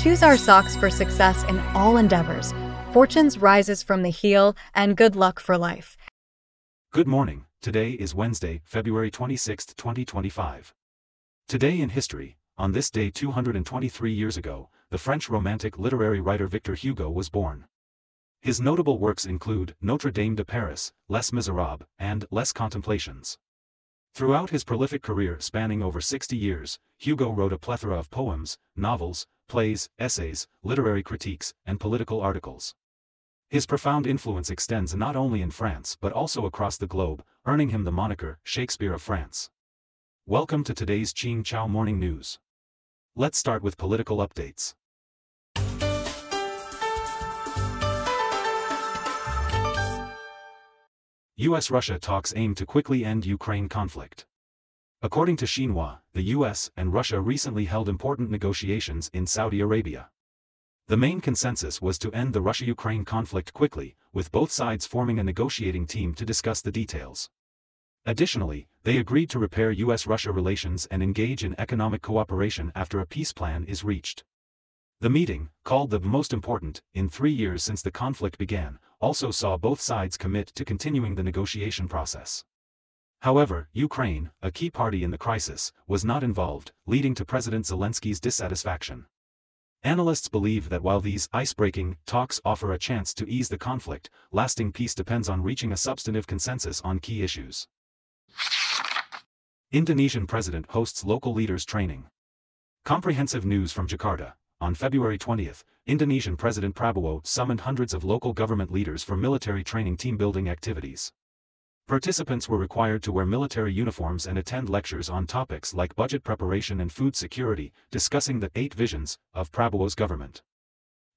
choose our socks for success in all endeavors. Fortunes rises from the heel, and good luck for life. Good morning. Today is Wednesday, February 26, 2025. Today in history, on this day 223 years ago, the French Romantic literary writer Victor Hugo was born. His notable works include Notre Dame de Paris, Les Miserables, and Les Contemplations. Throughout his prolific career spanning over 60 years, Hugo wrote a plethora of poems, novels, plays, essays, literary critiques, and political articles. His profound influence extends not only in France but also across the globe, earning him the moniker Shakespeare of France. Welcome to today's Ching Chow Morning News. Let's start with political updates. US-Russia talks aim to quickly end Ukraine conflict. According to Xinhua, the US and Russia recently held important negotiations in Saudi Arabia. The main consensus was to end the Russia-Ukraine conflict quickly, with both sides forming a negotiating team to discuss the details. Additionally, they agreed to repair US-Russia relations and engage in economic cooperation after a peace plan is reached. The meeting, called the most important in 3 years since the conflict began, also saw both sides commit to continuing the negotiation process. However, Ukraine, a key party in the crisis, was not involved, leading to President Zelensky's dissatisfaction. Analysts believe that while these ice-breaking talks offer a chance to ease the conflict, lasting peace depends on reaching a substantive consensus on key issues. Indonesian president hosts local leaders training. Comprehensive news from Jakarta. On February 20th, Indonesian President Prabowo summoned hundreds of local government leaders for military training team-building activities. Participants were required to wear military uniforms and attend lectures on topics like budget preparation and food security, discussing the 8 visions of Prabowo's government.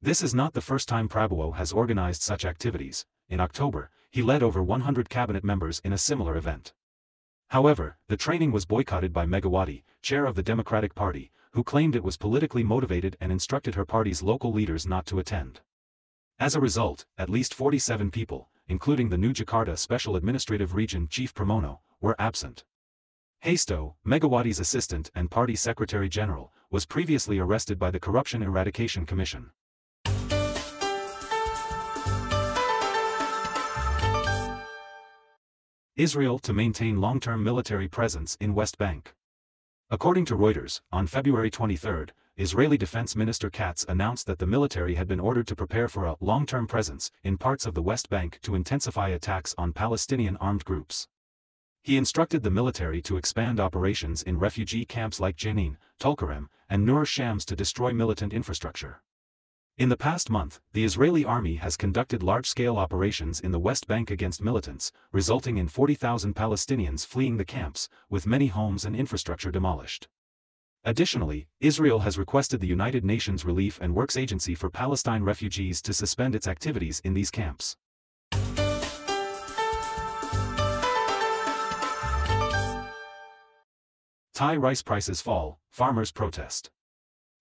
This is not the first time Prabowo has organized such activities. In October, he led over 100 cabinet members in a similar event. However, the training was boycotted by Megawati, chair of the Democratic Party, who claimed it was politically motivated and instructed her party's local leaders not to attend. As a result, at least 47 people, including the new Jakarta Special Administrative Region Chief Pramono, were absent. Hasto, Megawati's assistant and party secretary general, was previously arrested by the Corruption Eradication Commission. Israel to maintain long-term military presence in West Bank. According to Reuters, on February 23, Israeli Defense Minister Katz announced that the military had been ordered to prepare for a long-term presence in parts of the West Bank to intensify attacks on Palestinian armed groups. He instructed the military to expand operations in refugee camps like Jenin, Tulkarem, and Nur Shams to destroy militant infrastructure. In the past month, the Israeli army has conducted large-scale operations in the West Bank against militants, resulting in 40,000 Palestinians fleeing the camps, with many homes and infrastructure demolished. Additionally, Israel has requested the United Nations Relief and Works Agency for Palestine Refugees to suspend its activities in these camps. Thai rice prices fall, farmers protest.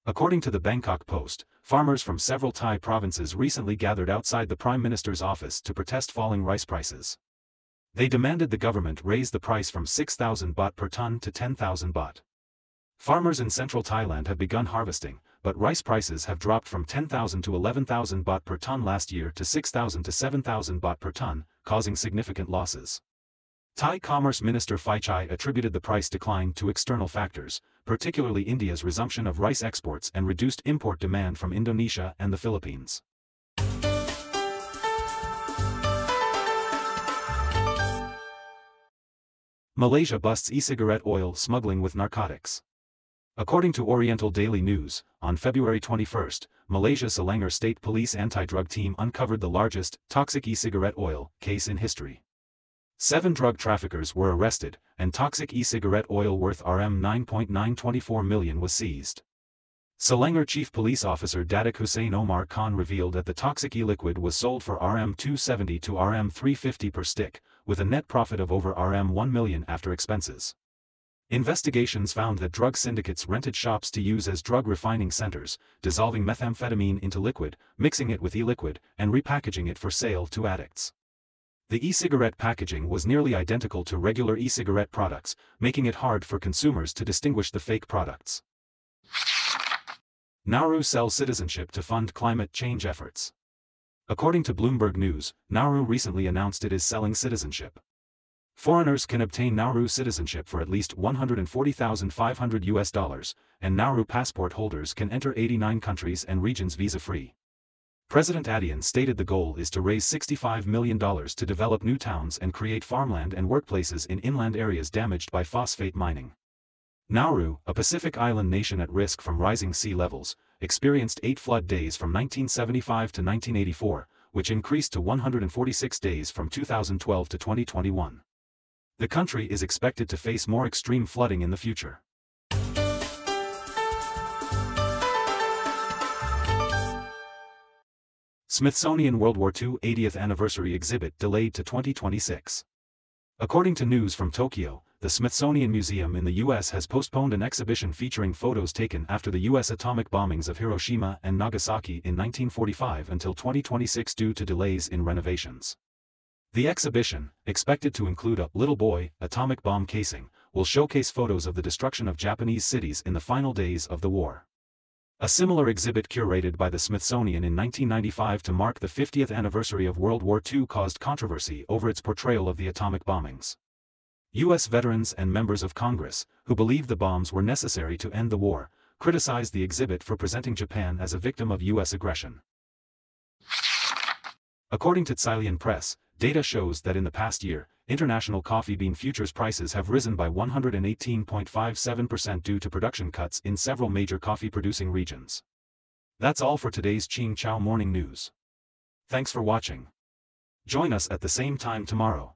According to the Bangkok Post, farmers from several Thai provinces recently gathered outside the Prime Minister's office to protest falling rice prices. They demanded the government raise the price from 6,000 baht per ton to 10,000 baht. Farmers in central Thailand have begun harvesting, but rice prices have dropped from 10,000 to 11,000 baht per ton last year to 6,000 to 7,000 baht per ton, causing significant losses. Thai Commerce Minister Phaichai attributed the price decline to external factors, particularly India's resumption of rice exports and reduced import demand from Indonesia and the Philippines. Malaysia busts e-cigarette oil smuggling with narcotics. According to Oriental Daily News, on February 21, Malaysia's Selangor State Police anti-drug team uncovered the largest toxic e-cigarette oil case in history. 7 drug traffickers were arrested, and toxic e-cigarette oil worth Rm 9.924 million was seized. Selangor Chief Police Officer Datuk Hussein Omar Khan revealed that the toxic e-liquid was sold for Rm 270 to Rm 350 per stick, with a net profit of over Rm 1 million after expenses. Investigations found that drug syndicates rented shops to use as drug refining centers, dissolving methamphetamine into liquid, mixing it with e-liquid, and repackaging it for sale to addicts. The e-cigarette packaging was nearly identical to regular e-cigarette products, making it hard for consumers to distinguish the fake products. Nauru sells citizenship to fund climate change efforts. According to Bloomberg News, Nauru recently announced it is selling citizenship. Foreigners can obtain Nauru citizenship for at least $140,500, and Nauru passport holders can enter 89 countries and regions visa-free. President Adian stated the goal is to raise $65 million to develop new towns and create farmland and workplaces in inland areas damaged by phosphate mining. Nauru, a Pacific island nation at risk from rising sea levels, experienced 8 flood days from 1975 to 1984, which increased to 146 days from 2012 to 2021. The country is expected to face more extreme flooding in the future. Smithsonian World War II 80th Anniversary Exhibit delayed to 2026. According to news from Tokyo, the Smithsonian Museum in the U.S. has postponed an exhibition featuring photos taken after the U.S. atomic bombings of Hiroshima and Nagasaki in 1945 until 2026 due to delays in renovations. The exhibition, expected to include a "Little Boy, Atomic Bomb Casing," will showcase photos of the destruction of Japanese cities in the final days of the war. A similar exhibit curated by the Smithsonian in 1995 to mark the 50th anniversary of World War II caused controversy over its portrayal of the atomic bombings. U.S. veterans and members of Congress, who believed the bombs were necessary to end the war, criticized the exhibit for presenting Japan as a victim of U.S. aggression. According to Tsilian Press, data shows that in the past year, international coffee bean futures prices have risen by 118.57% due to production cuts in several major coffee-producing regions. That's all for today's Qing Chao Morning News. Thanks for watching. Join us at the same time tomorrow.